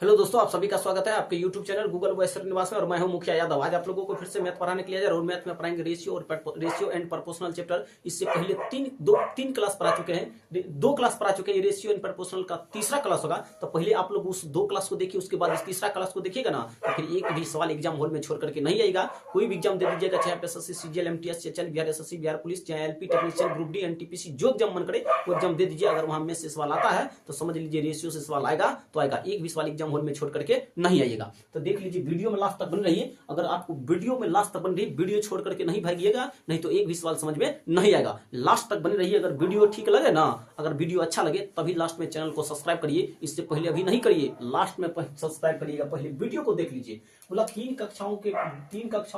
Hello दोस्तों, आप सभी का स्वागत है आपके YouTube channel Google voice Srinivas में और मैं हूं मुखिया यादव। आज आप लोगों को फिर से मैथ पढ़ाने के लिए और मैथ में पढ़ाएंगे रेशियो एंड प्रोपोर्शनल चैप्टर। इससे पहले तीन क्लास पढ़ा चुके हैं, दो क्लास पढ़ा चुके हैं। रेशियो एंड प्रोपोर्शनल का तीसरा क्लास होगा, तो पहले आप लोग उस दो क्लास को देखिए, उसके बाद इस तीसरा क्लास को देखिएगा ना, तो फिर एक भी सवाल एग्जाम हॉल में छोड़ करके नहीं आएगा। कोई भी एग्जाम दे दीजिएगा, चाहे एसएससी, सीजीएल, एमटीएस, चल बिहार एसएससी, बिहार पुलिस, चाहे LP technician, group D, NTPC, जो एग्जाम मन करे वो एग्जाम दे दीजिए। अगर वहां में से सवाल आता है तो समझ लीजिए रेशियो से सवाल आएगा तो आएगा, एक भी सवाल एग्जाम हॉल में छोड़ करके नहीं आएगा। तो देख लीजिए, वीडियो में लास्ट तक बन रही है। अगर आपको वीडियो में लास्ट तक बन रही, वीडियो छोड़ करके नहीं भागिएगा, नहीं तो एक भी सवाल समझ में नहीं आएगा। लास्ट तक बनी रही। अगर वीडियो ठीक लगे ना, अगर वीडियो अच्छा लगे तभी लास्ट में चैनल को सब्सक्राइब करिए। इससे पहले अभी नहीं करिए, लास्ट में सब्सक्राइब करिएगा। पहले वीडियो को देख लीजिए। बोला तीन कक्षाओं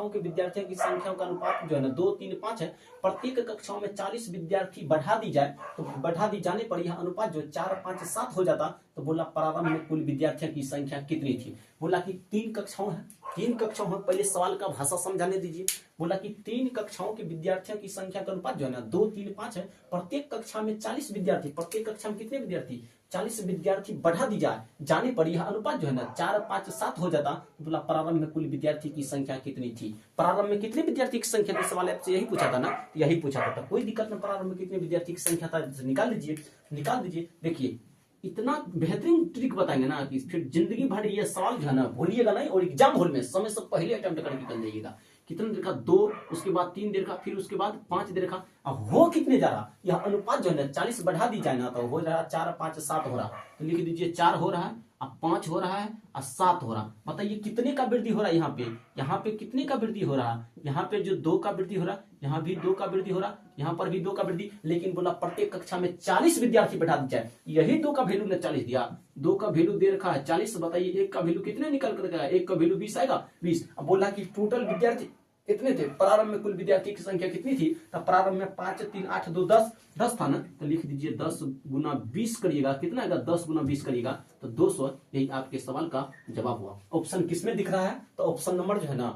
के विद्यार्थियों की संख्या का अनुपात जो है ना 2, 3, 5 है। प्रत्येक कक्षाओं में 40 विद्यार्थी बढ़ा दी जाए तो बढ़ा दी जाने पर यह अनुपात जो 4, 5, 7 हो जाता। तो बोला प्रारंभ में कुल विद्यार्थियों की संख्या कितनी थी। बोला कि तीन कक्षाओं में पहले सवाल का भाषा समझाने दीजिए। बोला कि तीन कक्षाओं के विद्यार्थियों की संख्या का अनुपात जो है ना 2, 3, 5 है। प्रत्येक कक्षा में 40 विद्यार्थी, प्रत्येक कक्षा में कितने विद्यार्थी, 40 विद्यार्थी बढ़ा दी जाने पर यह अनुपात जो है ना 4, 5, 7 हो जाता। तो बोला प्रारंभ में कुल विद्यार्थी की संख्या कितनी थी। प्रारंभ में कितने विद्यार्थी की संख्या थी, सवाल आपसे यही पूछा था ना, यही पूछा था। कोई दिक्कत नहीं, प्रारंभ में कितने विद्यार्थी की संख्या था निकाल दीजिए। देखिए, इतना बेहतरीन ट्रिक बताएंगे ना कि फिर जिंदगी भर ये सवाल जो है ना भूलिएगा नहीं, और एग्जाम हॉल में समय से पहले अटेम्प्ट करके निकल जाइएगा। कितने देर का, 2, उसके बाद 3 देर का, फिर उसके बाद 5 देर का। अब हो कितने जा रहा, यह अनुपात जो है ना 40 बढ़ा दी जाए ना तो हो जा रहा 4, 5, 7 हो रहा। तो लिख दीजिए 4 हो रहा है, अब 5 हो रहा है और 7 हो रहा। बताइए कितने का वृद्धि हो रहा है यहाँ पे कितने का वृद्धि हो रहा है। यहाँ पे जो 2 का वृद्धि हो रहा है, यहाँ भी 2 का वृद्धि हो रहा, यहाँ पर भी 2 का वृद्धि। लेकिन बोला प्रत्येक कक्षा में 40 विद्यार्थी बैठा दी जाए। यही 2 का वैल्यू ने 40 दिया, 2 का वैल्यू दे रखा है 40। बताइए 1 का वैल्यू कितने निकल कर गया, 1 का वैल्यू 20 आएगा, 20। अब बोला कि टोटल विद्यार्थी कितने थे, प्रारंभ में कुल विद्यार्थी की संख्या कितनी थी। तो प्रारंभ में 5, 3, 8, 2, 10 था ना। तो लिख दीजिए 10 गुना 20 करिएगा, कितना आएगा, 10 गुना 20 करिएगा तो 200। यही आपके सवाल का जवाब हुआ। ऑप्शन किसमें दिख रहा है, तो ऑप्शन नंबर जो है ना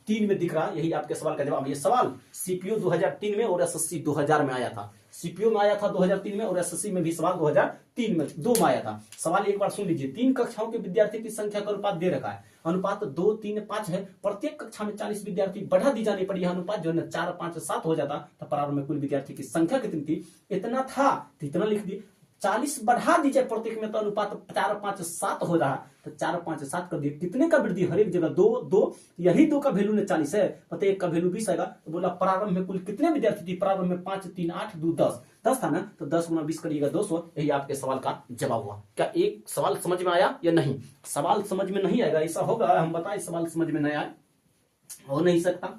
3 में दिख रहा है। यही आपके सवाल का जवाब। ये सवाल सीपीओ 2003 में और एसएससी 2000 में आया था। सीपीओ में आया था 2003 में और एसएससी में भी सवाल 2003 में 2 में आया था। सवाल एक बार सुन लीजिए। 3 कक्षाओं के विद्यार्थी की संख्या का अनुपात दे रखा है। अनुपात 2, 3, 5 है। प्रत्येक कक्षा में 40 विद्यार्थी बढ़ा दी जाने पर यह अनुपात जो है ना 4, 5, 7 हो जाता। तो प्रारंभ में कुल विद्यार्थी की संख्या कितनी थी, इतना था, तो इतना लिख दिए। 40 बढ़ा दीजिए प्रत्येक में, तो अनुपात 4, 5, 7 हो रहा। तो 4, 5, 7 कर दिए। कितने का वृद्धि, हर एक जगह 2, यही 2 का वैल्यू ने 40 है, पता 1 का वैल्यू 20 आएगा। तो बोला प्रारंभ में कुल कितने विद्यार्थी थी, प्रारंभ में 5, 3, 8, 2, 10 था ना। तो 10 गुना 20 करिएगा 200। यही आपके सवाल का जवाब हुआ। क्या एक सवाल समझ में आया या नहीं। सवाल समझ में नहीं आएगा, ऐसा होगा, हम बताएं सवाल समझ में नहीं आया, हो नहीं सकता।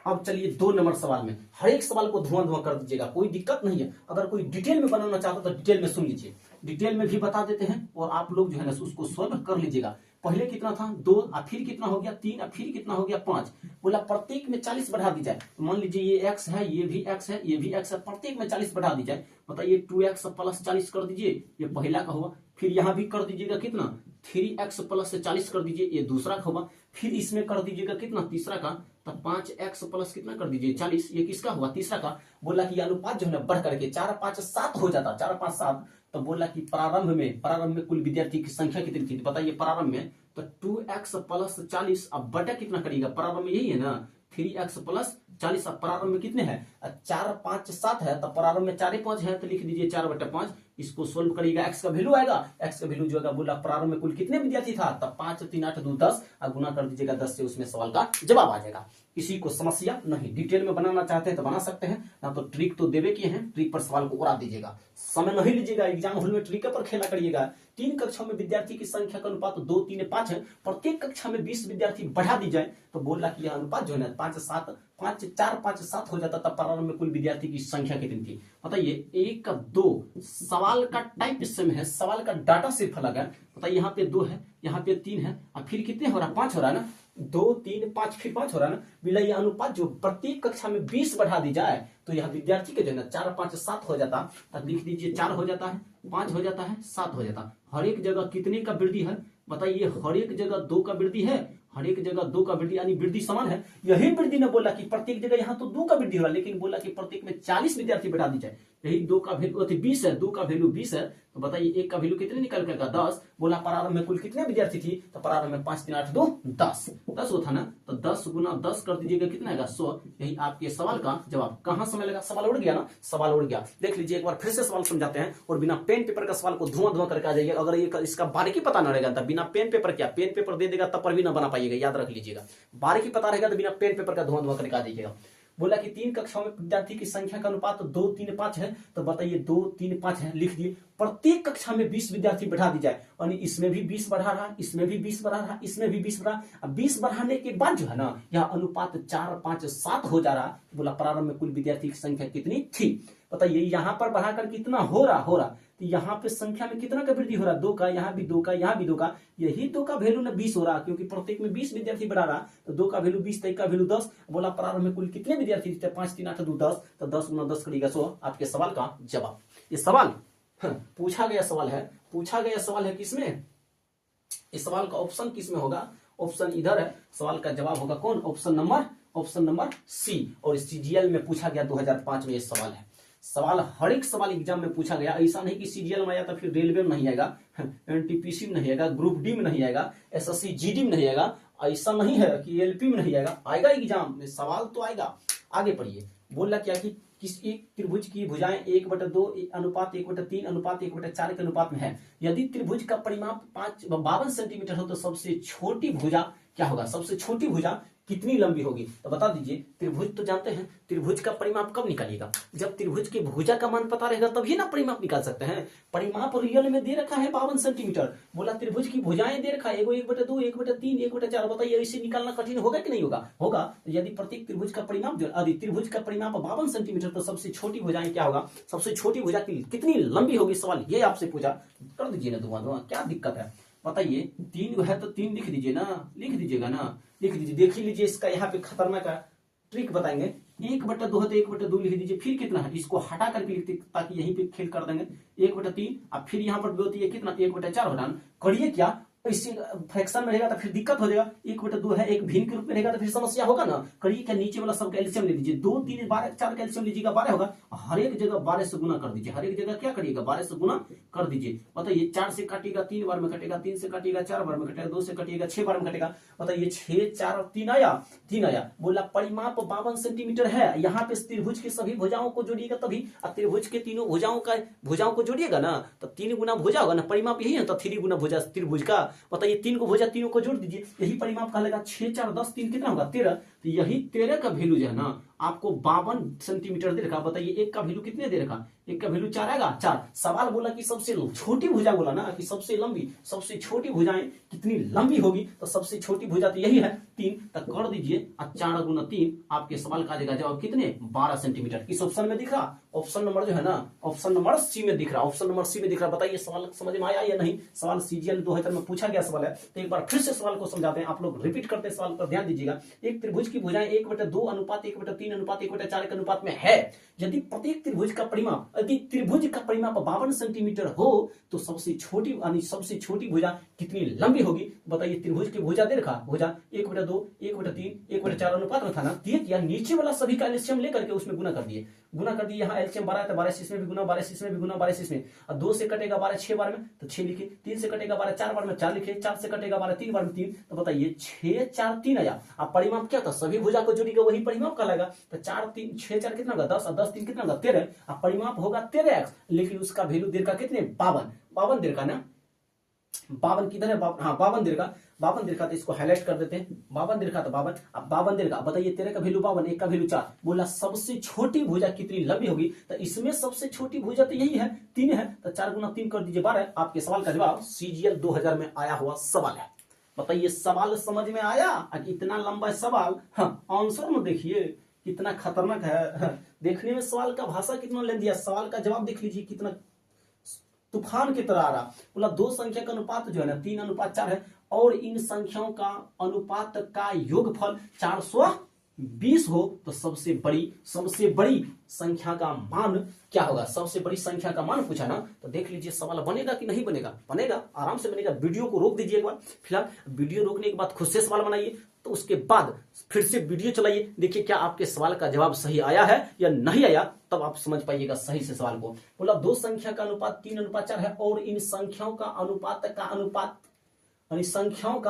अब चलिए 2 नंबर सवाल में हर एक सवाल को धुआं कर दीजिएगा, कोई दिक्कत नहीं है। अगर कोई डिटेल में बनाना चाहता तो डिटेल में सुन लीजिए, डिटेल में भी बता देते हैं और आप लोग जो है ना उसको सॉल्व कर लीजिएगा। पहले कितना था 2, और फिर कितना हो गया 3, और फिर कितना हो गया 5। बोला प्रत्येक में 40 बढ़ा दी जाए। मान लीजिए ये x है, ये भी x है, ये भी x है, प्रत्येक में 40 बढ़ा दी जाए। बताइए 2x प्लस 40 कर दीजिए, ये पहला का हुआ। फिर यहां भी कर दीजिएगा कितना, 3x प्लस 40 कर दीजिए, ये दूसरा का हुआ। फिर इसमें कर दीजिएगा कितना, तीसरा का। तो 5x प्लस कितना कर दीजिए 40, ये किसका हुआ, तीसरा का। बोला कि अनुपात जो है ना बढ़ करके 4, 5, 7 हो जाता, 4, 5, 7। तो बोला कि प्रारंभ में कुल विद्यार्थी की संख्या कितनी थी। बताइए प्रारंभ में तो 2x प्लस 40, अब बटा कितना करिएगा, प्रारंभ में यही है ना 3x प्लस 40। अब प्रारंभ में कितने हैं, 4, 5, 7 है। तो प्रारंभ में 4, 5 है, तो लिख दीजिए 4/5। इसको सोल्व करिएगा, x का वैल्यू आएगा, x का वैल्यू जो होगा। बोला प्रारंभ में कुल कितने विद्यार्थी था, तब 5, 3, 8, 2, 10 और गुना कर दीजिएगा 10 से, उसमें सवाल का जवाब आ जाएगा। किसी को समस्या नहीं, डिटेल में बनाना चाहते हैं तो बना सकते हैं, ना तो ट्रिक तो देवे किए हैं, ट्रिक पर सवाल को उड़ा दीजिएगा। समय नहीं लीजिएगा, एग्जाम हॉल में ट्रिक पर खेला करिएगा। 3 कक्षाओं में विद्यार्थी की संख्या का अनुपात 2, 3, 5 है। प्रत्येक कक्षा में 20 विद्यार्थी बढ़ा दी जाए। तो बोला कि यह अनुपात जो है ना 5, 7, 5, 4, 5, 7 हो जाता। तब प्रारंभ में कुल विद्यार्थी की संख्या कितनी थी। बताइए 1, 2 सवाल का टाइप सेम है, सवाल का डाटा सिर्फ अलग है। बताइए यहाँ पे 2 है, यहाँ पे 3 है, और फिर कितने हो रहा, 5 हो रहा है ना। 2, 3, 5 फिर 5 हो रहा है ना। बोला यह अनुपात जो प्रत्येक कक्षा में 20 बढ़ा दी जाए तो यह विद्यार्थी के जो है ना 4, 5, 7 हो जाता। तब लिख दीजिए 4 हो जाता है, 5 हो जाता है, 7 हो जाता। हर एक जगह कितने का वृद्धि है, बताइए हर एक जगह 2 का वृद्धि है हर एक जगह 2 का वृद्धि, यानी वृद्धि समान है। यही वृद्धि ने बोला कि प्रत्येक जगह यहाँ तो 2 का वृद्धि हो रहा है, लेकिन बोला कि प्रत्येक में 40 विद्यार्थी बैठा दी जाए। यही 2 का वैल्यू 20 है, 2 का वैल्यू 20 है, तो बताइए 1 का वैल्यू कितने निकल कर 10। बोला प्रारंभ में कुल कितने विद्यार्थी थी, तो प्रारंभ में 5 3 8 2 10 होता ना, तो 10 गुना 10 कर दीजिएगा, कितना आएगा 100। यही आपके सवाल का जवाब। कहां समय लगा, सवाल उड़ गया ना, सवाल उड़ गया। देख लीजिए एक बार फिर से सवाल समझाते हैं, और बिना पेन पेपर का सवाल को धुआं करके आ जाइए। अगर ये इसका बारीकी पता न रहेगा तो बिना पेन पेपर, क्या पेन पेपर दे देगा तब पर भी ना बना पाइएगा, याद रख लीजिएगा। बारीकी पता रहेगा तो बिना पेन पेपर का धुआं करके आ जाइएगा। बोला कि 3 कक्षाओं में विद्यार्थी की संख्या का अनुपात 2 3 5 है, तो बताइए 2 3 5 है, लिख दिए। प्रत्येक कक्षा में 20 विद्यार्थी बढ़ा दी जाए, यानी इसमें भी 20 बढ़ा रहा, इसमें भी 20 बढ़ा रहा, इसमें भी 20 बढ़ा। अब 20 बढ़ाने के बाद जो है ना, यह अनुपात 4 5 7 हो जा रहा। बोला प्रारंभ में कुल विद्यार्थी की संख्या कितनी थी, बताइए। यहाँ पर बढ़ाकर कितना हो रहा, तो यहाँ पे संख्या में कितना का वृद्धि हो रहा, 2 का, यहाँ भी 2 का, यहाँ भी 2 का। यही 2 का वैल्यू ना 20 हो रहा, क्योंकि प्रत्येक में 20 विद्यार्थी बढ़ा रहा, तो 2 का वैल्यू 20, 1 का वैल्यू 10। बोला प्रारंभ में कुल कितने विद्यार्थी थे, 5 3 8 2 10, तो 10 गुना 10 करिएगा 100। आपके सवाल का जवाब। ये सवाल पूछा गया सवाल है किसमें, इस सवाल का ऑप्शन किसमें होगा, ऑप्शन इधर है। सवाल का जवाब होगा कौन, ऑप्शन नंबर सी। और सीजीएल में पूछा गया 2005 में ये सवाल है। सवाल हर एक सवाल एग्जाम में पूछा गया। ऐसा नहीं कि सीजीएल में आया तो फिर रेलवे में नहीं आएगा, एनटीपीसी में नहीं आएगा, ग्रुप डी में नहीं आएगा, एसएससी जीडी में नहीं आएगा। ऐसा नहीं है कि एलपी में नहीं आएगा एग्जाम में, सवाल तो आएगा। आगे पढ़िए। बोला क्या कि किस एक त्रिभुज की भुजाएं 1/2 अनुपात 1/3 अनुपात 1/4 के अनुपात में है। यदि त्रिभुज का परिमाप 52 सेंटीमीटर हो तो सबसे छोटी भुजा क्या होगा, सबसे छोटी भुजा कितनी लंबी होगी, तो बता दीजिए। त्रिभुज तो जानते हैं, त्रिभुज का परिमाप कब निकालिएगा, जब त्रिभुज की भुजा का मान पता रहेगा तभी ना परिमाप निकाल सकते हैं। परिमाप रियल में दे रखा है 52 सेंटीमीटर। बोला त्रिभुज की भुजाएं दे रखा है 1/2 1/3 1/4। बताइए ऐसे निकालना कठिन होगा कि नहीं होगा। यदि प्रत्येक त्रिभुज का परिमाप यदि त्रिभुज का परिमाप 52 सेंटीमीटर, तो सबसे छोटी भुजाएं क्या होगा, सबसे छोटी भुजा कितनी लंबी होगी, सवाल ये आपसे पूछा। कर दीजिए ना धुआं, क्या दिक्कत है बताइए। 3 है तो 3 लिख दीजिएगा ना, लिख दीजिए। देख ही लीजिए इसका यहाँ पे खतरनाक ट्रिक बताएंगे। 1/2 है तो 1/2 लिख दीजिए। फिर कितना है, इसको हटा करके लिखते ताकि यहीं पे खेल कर देंगे। 1/3, अब फिर यहाँ पर होती है कितना, 1/4 हो रहा। करिए क्या, इसी फ्रैक्शन में रहेगा तो फिर दिक्कत हो जाएगा। 1/2 है, एक भिन्न के रूप में रहेगा तो फिर समस्या होगा ना। करिए क्या, नीचे वाला सब कैल्शियम ले लीजिए। 2 3 12 4 कैल्शियम लीजिएगा, 12 होगा। हर एक जगह 12 से गुना कर दीजिए। हर एक जगह क्या करिएगा, 12 से गुना कर दीजिए। बताइए 4 से काटिएगा 3 बार में कटेगा, 3 से काटिएगा 4 बार में कटेगा, 2 से काटिएगा 6 बार में कटेगा। बताइए 6 4 3 आया। बोला परिमाप 52 सेंटीमीटर है। यहाँ पे त्रिभुज की सभी भुजाओं को जोड़िएगा तभी, त्रिभुज के तीनों भुजाओं को जोड़िएगा ना, तो 3 गुना भुजा होगा ना। परिमाप यही है, तो 3 गुना भुजा त्रिभुज का। बताइए 3 को भुजा, तीनों को जोड़ दीजिए, यही परिमाप कहलाएगा। 6 4 10 3 कितना होगा, 13। तो यही 13 का वैल्यू जो है ना आपको 52 सेंटीमीटर दे रखा। बताइए 1 का वैल्यू कितने दे रखा, 1 का वैल्यू 4 आएगा, 4। सवाल बोला कि सबसे छोटी भुजा, बोला ना कि सबसे लंबी, सबसे छोटी भुजाएं कितनी लंबी होगी, तो सबसे छोटी भुजा तो यही है 3। तक कर दीजिए, 4 गुना 3। आपके सवाल का आएगा जवाब कितने, 12 सेंटीमीटर। किस ऑप्शन में दिख रहा, ऑप्शन नंबर जो है ना, ऑप्शन नंबर सी में दिख रहा। बताइए सवाल समझ में आया या नहीं। सवाल सीजीएल 2000 में पूछा गया सवाल है, तो एक बार फिर से सवाल को समझाते हैं। आप लोग रिपीट करते हैं, सवाल पर ध्यान दीजिएगा। एक त्रिभुज की भुजाएं 1/2 अनुपात 1/3 अनुपात 1/4 के अनुपात में है। यदि प्रत्येक त्रिभुज का परिमाप 52 सेंटीमीटर हो, तो सबसे छोटी भुजा कितनी लंबी होगी। बताइए त्रिभुज की भुजा दे रखा, भुजा 1/2 1/3 1/4 अनुपात में था ना, दिए किया। नीचे वाला सभी का एलसीएम लेकर के उसमें गुना कर दिए। यहाँ एलसीएम 12 है तो 12 इसमें भी गुना, 12 इसमें भी गुना, 12 इसमें। और 2 से कटेगा 12 6 बार में, तो 6 लिखे। 3 से कटेगा 12 4 बार में, 4 लिखे। 4 से कटेगा 12 3 बार में, 3। तो बताइए 6 4 3 आया। अब परिमाप क्या था, सभी भुजा को जोड़िएगा वही परिमाप कहलाएगा। तो 4 3 6 4 कितना होगा, 10। और 10 3 कितना होगा, 13। अब परिमाप होगा 13x, लेकिन उसका वैल्यू देर का कितने, 52 देर का ना। 52 किधर है, हाँ 52 देर का, तो इसको हाईलाइट कर देते हैं। 52 देर का तो 52। अब 52 देर का बताइए, 13 का वैल्यू 52, 1 का वैल्यू 4। बोला सबसे छोटी भुजा कितनी लंबी होगी, तो इसमें सबसे छोटी भुजा तो यही है, 3 है। तो 4 गुना 3 कर दीजिए, 12। आपके सवाल का जवाब सीजीएल 2000 में आया हुआ सवाल है। बताइए सवाल समझ में आया। इतना लंबा सवाल, आंसर में देखिए कितना खतरनाक है। देखने में सवाल का भाषा कितना ले दिया, सवाल का जवाब देख लीजिए कितना तूफान की तरह आ रहा। बोला 2 संख्या का अनुपात जो है ना 3 अनुपात 4 है, और इन संख्याओं का अनुपात का योगफल 400 20 हो तो सबसे बड़ी संख्या का मान क्या होगा? सबसे बड़ी संख्या का मान पूछा ना, तो देख लीजिए सवाल बनेगा कि नहीं बनेगा। बनेगा, आराम से बनेगा। वीडियो को रोक दीजिए एक बार, फिलहाल वीडियो रोकने के बाद खुद से सवाल बनाइए, तो उसके बाद फिर से वीडियो चलाइए, देखिए क्या आपके सवाल का जवाब सही आया है या नहीं आया, तब आप समझ पाइएगा सही से सवाल को। बोला दो संख्या का अनुपात 3:4 है और इन संख्याओं का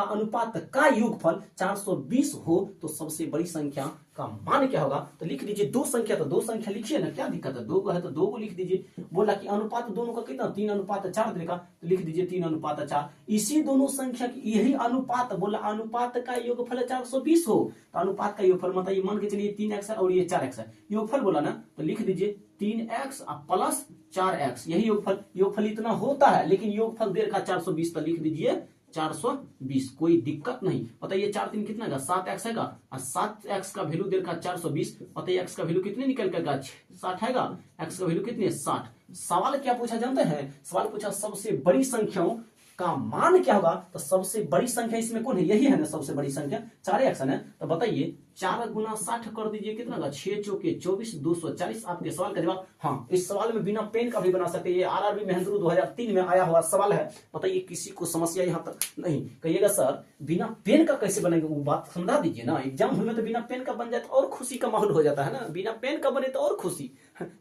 अनुपात का योगफल 420 हो तो सबसे बड़ी संख्या का मान क्या होगा? तो लिख दीजिए दो संख्या, तो दो संख्या लिखिए ना, क्या दिक्कत है? दो को है तो दो को लिख दीजिए। बोला कि अनुपात दोनों का कितना? 3:4 देखा, तो लिख दीजिए 3:4। इसी दोनों संख्या की यही अनुपात, बोला अनुपात का योगफल 420 हो, तो अनुपात का योगफल मतलब ये मान के चलिए 3x है और ये 4x है, योगफल बोला ना, तो लिख दीजिए 3x प्लस 4x, यही योगफल इतना होता है, लेकिन योगफल दे रखा 420, तो लिख दीजिए 420, कोई दिक्कत नहीं। बताइए 4 3 कितना का? 7x है का, और 7x का वैल्यू दे रखा 420, बताइए x का वैल्यू कितने निकल कर 60 है का, x का वैल्यू कितनी है? 60। सवाल क्या पूछा जानते हैं? सवाल पूछा सबसे बड़ी संख्याओं का मान क्या होगा? तो सबसे बड़ी संख्या इसमें कौन है? यही है ना सबसे बड़ी संख्या, 4x है ना, तो बताइए 4 गुना 60 कर दीजिए, कितना का? 6 चौके 24, 240 आपके सवाल का जवाब। हाँ, इस सवाल में बिना पेन का भी बना सकते हैं, ये आरआरबी महेंद्रू 2003 में आया हुआ सवाल है। बताइए किसी को समस्या यहाँ तक नहीं? कहिएगा सर बिना पेन का कैसे बनेगा, वो बात समझा दीजिए ना। एग्जाम हॉल में तो बिना पेन का बन जाए तो और खुशी का माहौल हो जाता है ना, बिना पेन का बने तो और खुशी,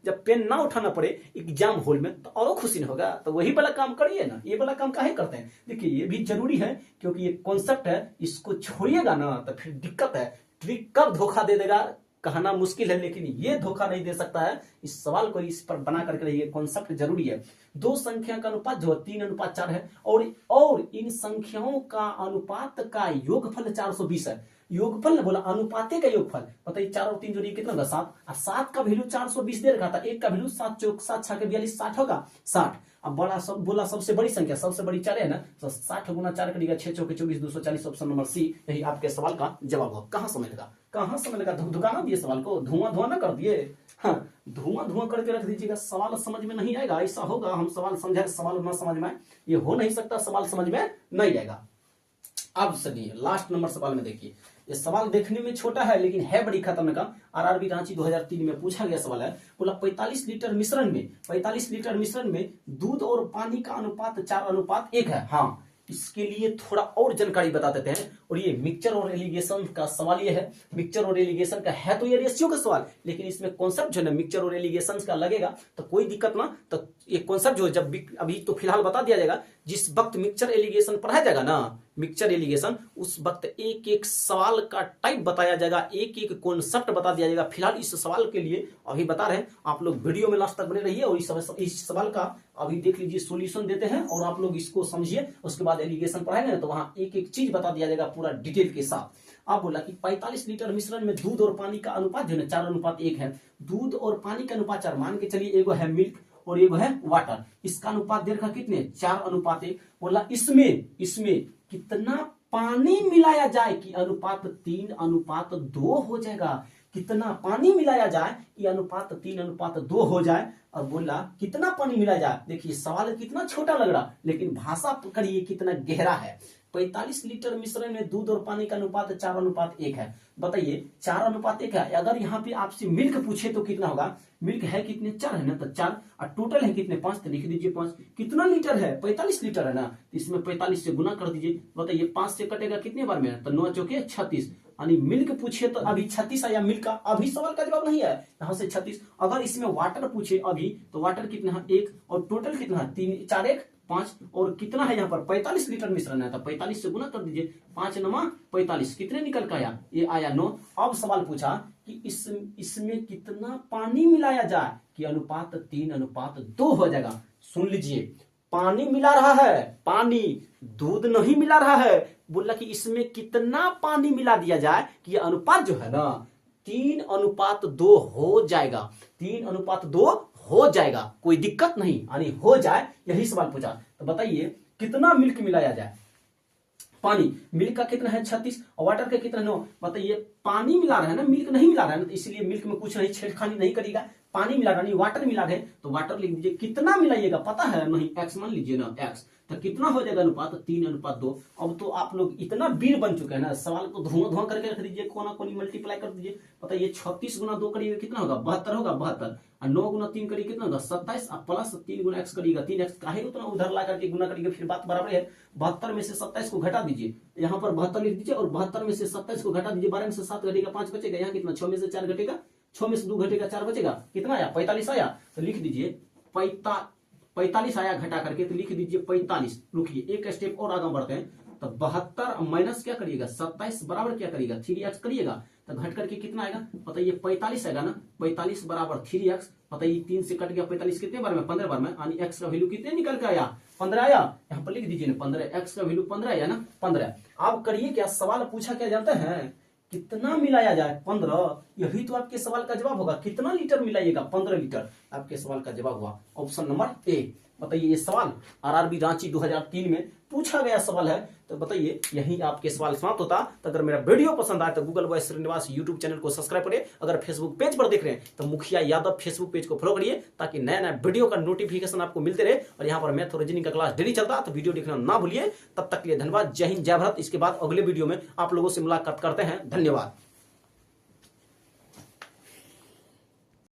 जब पेन ना उठाना पड़े एग्जाम हॉल में तो और खुशी नहीं होगा। तो वही वाला काम करिए ना, ये वाला काम काहे करते हैं? देखिए ये भी जरूरी है, क्योंकि ये कॉन्सेप्ट है, इसको छोड़िएगा ना तो फिर दिक्कत है। ट्रिक कब धोखा दे देगा कहना मुश्किल है, लेकिन ये धोखा नहीं दे सकता है। इस सवाल को इस पर बना करके रहिए, कॉन्सेप्ट जरूरी है। दो संख्या का अनुपात जो 3:4 है और इन संख्याओं का अनुपात का योगफल 420 है। योगफल ने बोला अनुपाते का योगफल, बताइए 4 और 3 जोड़िए कितना होगा? 7, और 7 का वैल्यू 420 दे रखा था, एक का वैल्यू 7 चौक 7 6 के 42, 60 होगा 60। अब बोला सबसे बड़ी संख्या, सबसे बड़ी 4 है ना, तो 60 गुना 4 करिएगा 6 चौके 24, 240, ऑप्शन नंबर सी यही आपके सवाल का जवाब होगा। कहां समझ लगा? धुकाना दिए सवाल को, धुआं ना कर दिए। हाँ, धुआं करके रख दीजिएगा, सवाल समझ में नहीं आएगा। ऐसा होगा हम सवाल समझाए, सवाल ना समझ में, ये हो नहीं सकता, सवाल समझ में नहीं आएगा। अब सुनिए लास्ट नंबर सवाल में देखिए, ये सवाल देखने में छोटा है लेकिन है बड़ी खतरनाक का। आरआरबी रांची 2003 में पूछा गया सवाल है। बोला 45 लीटर मिश्रण में दूध और पानी का अनुपात 4:1 है। हाँ, इसके लिए थोड़ा और जानकारी बता देते हैं। और ये मिक्सचर और एलिगेशन का सवाल ये है, मिक्सचर और एलिगेशन का है तो ये रेशियो का सवाल, लेकिन इसमें कॉन्सेप्ट जो है मिक्सचर और एलिगेशन का लगेगा तो कोई दिक्कत ना। तो ये कॉन्सेप्ट जो जब अभी तो फिलहाल बता दिया जाएगा, जिस वक्त मिक्सचर एलिगेशन पढ़ाया जाएगा ना, मिक्सचर एलिगेशन, उस वक्त एक एक सवाल का टाइप बताया जाएगा, एक एक कॉन्सेप्ट बता दिया जाएगा। फिलहाल इस सवाल के लिए अभी बता रहे हैं, आप लोग वीडियो में लास्ट तक बने रहिए और इस सवाल का अभी देख लीजिए, सॉल्यूशन देते हैं और आप लोग इसको समझिए। उसके बाद एलिगेशन पढ़ाएंगे ना तो वहां एक एक चीज बता दिया जाएगा पूरा डिटेल के साथ। आप बोला कि 45 लीटर मिश्रण में दूध और पानी का अनुपात जो है 4:1 है। दूध और पानी का अनुपात 4, मान के चलिए एगो है मिल्क और एगो है वाटर, इसका अनुपात दे रखा कितने? 4:1। बोला इसमें कितना पानी मिलाया जाए कि अनुपात 3:2 हो जाएगा। कितना पानी मिलाया जाए कि अनुपात 3:2 हो जाए। और बोला कितना पानी मिलाया जाए, देखिए सवाल कितना छोटा लग रहा लेकिन भाषा करिए कितना गहरा है। 45 लीटर मिश्रण में दूध और पानी का अनुपात 4:1 है। बताइए 4:1 है। अगर यहाँ पे आपसे मिल्क पूछे तो कितना होगा? मिल्क है कितने? 4 है ना, तो 4 और टोटल है कितने? 5, तो लिख दीजिए 5। कितना लीटर है? 45 लीटर है ना, इसमें 45 से गुना कर दीजिए। बताइए 5 से कटेगा कितने बार में? तो 9 चौके 36। यानी मिल्क पूछे तो अभी 36 आया मिल्क का, अभी सवाल का जवाब नहीं है, यहाँ से 36। अगर इसमें वाटर पूछे अभी तो वाटर कितना है? 1, और टोटल कितना है? 3 4 1 5, और कितना है यहाँ पर? 45 लीटर मिश्रण है, तो 45 से गुना कर दीजिए। 5 9 45, कितने निकल कर आया? ये आया 9। अब सवाल पूछा कि इसमें कितना पानी मिलाया जाए कि अनुपात 3:2 हो जाएगा। सुन लीजिए, पानी मिला रहा है, पानी, दूध नहीं मिला रहा है। बोला कि इसमें कितना पानी मिला दिया जाए कि अनुपात जो है ना 3:2 हो जाएगा। 3:2 हो जाएगा, कोई दिक्कत नहीं, यानी हो जाए, यही सवाल पूछा। तो बताइए कितना मिल्क मिलाया जाए? पानी, मिल्क का कितना है? 36, और वाटर का कितना? 9। बताइए पानी मिला रहा है ना, मिल्क नहीं मिला रहा है ना, तो इसलिए मिल्क में कुछ नहीं, छेड़खानी नहीं करेगा, पानी मिला यानी वाटर मिला है, तो वाटर लिख दीजिए। कितना मिलाइएगा पता है नहीं, एक्स मान लीजिए ना, एक्स तो कितना हो जाएगा अनुपात 3:2। अब तो आप लोग इतना वीर बन चुके हैं ना, सवाल को धुआं धुआं करके रख दीजिए, कोना कोनी मल्टीप्लाई कर दीजिए। पता ये 36 गुना 2 करिएगा कितना होगा, 72 होगा, 72 और 9 गुना 3 करिए कितना होगा, 27 और प्लस 3 गुना एक्स करिएगा, 3x काहे उतना उधर ला करके गुना करिएगा, फिर बात बराबर है। 72 में से 27 को घटा दीजिए, यहाँ पर 72 लिख दीजिए और 72 में से 27 को घटा दीजिए, 12 में से 7 घटेगा 5 बचेगा, यहाँ कितना 6 में से 4 घटेगा, 6 में से 2 घटेगा 4 बचेगा, कितना आया 45 आया। तो लिख दीजिए 45 आया घटा करके, तो लिख दीजिए 45। रुकिए एक स्टेप और आगे बढ़ते हैं, तो 72 माइनस क्या करिएगा 27 बराबर क्या करिएगा 3x करिएगा, तो घट करके कितना आएगा बताइए 45 आएगा ना, 45 बराबर 3x। बताइए 3 से कट गया 45 कितने बार में 15 बार में, यानी x का वैल्यू कितने निकल के आया 15 आया। यहाँ पर लिख दीजिए ना 15, x का वैल्यू 15 आया ना 15। अब करिए क्या, सवाल पूछा क्या जानते हैं, कितना मिलाया जाए 15, यही तो आपके सवाल का जवाब होगा। कितना लीटर मिलाइएगा 15 लीटर, आपके सवाल का जवाब हुआ ऑप्शन नंबर ए। बताइए ये सवाल आरआरबी रांची 2003 में पूछा गया सवाल है। तो बताइए यही आपके सवाल समाप्त होता। तो अगर मेरा वीडियो पसंद आए तो Google boy Srinivas YouTube channel को सब्सक्राइब करिए। अगर फेसबुक पेज पर देख रहे हैं तो मुखिया यादव फेसबुक पेज को फॉलो करिए, ताकि नया नया वीडियो का नोटिफिकेशन आपको मिलते रहे। और यहाँ पर मैथ और रीजनिंग का क्लास डेली चलता है, तो वीडियो देखना ना भूलिए। तब तक के लिए धन्यवाद, जय हिंद जय भारत। इसके बाद अगले वीडियो में आप लोगों से मुलाकात करते हैं, धन्यवाद।